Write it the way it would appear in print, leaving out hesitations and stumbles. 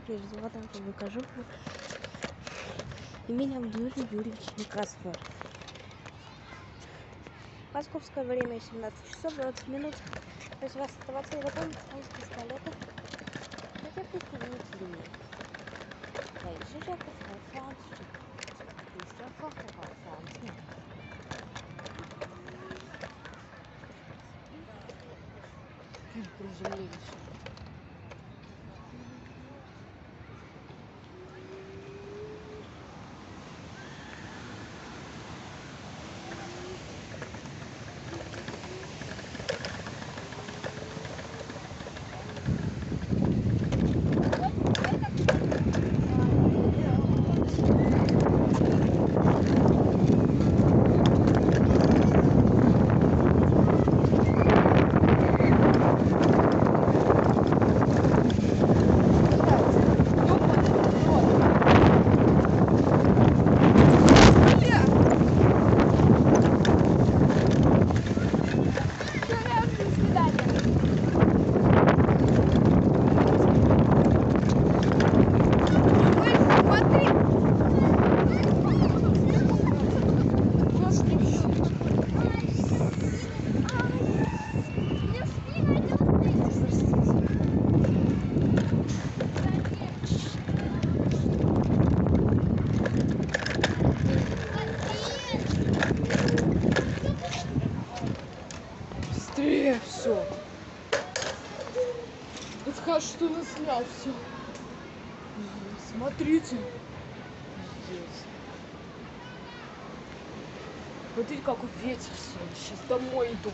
прежде вот так вот покажу. Меня Юрий Юрьевич Начался. Московское время 17 часов 20 минут. Если вас оставаться и готовить из пистолета, хотя бы не длиннее. Приземлились. Быстрее все. Вот скажешь, что наснял все. Смотрите. Есть. Смотрите, какой ветер сегодня. Сейчас домой иду.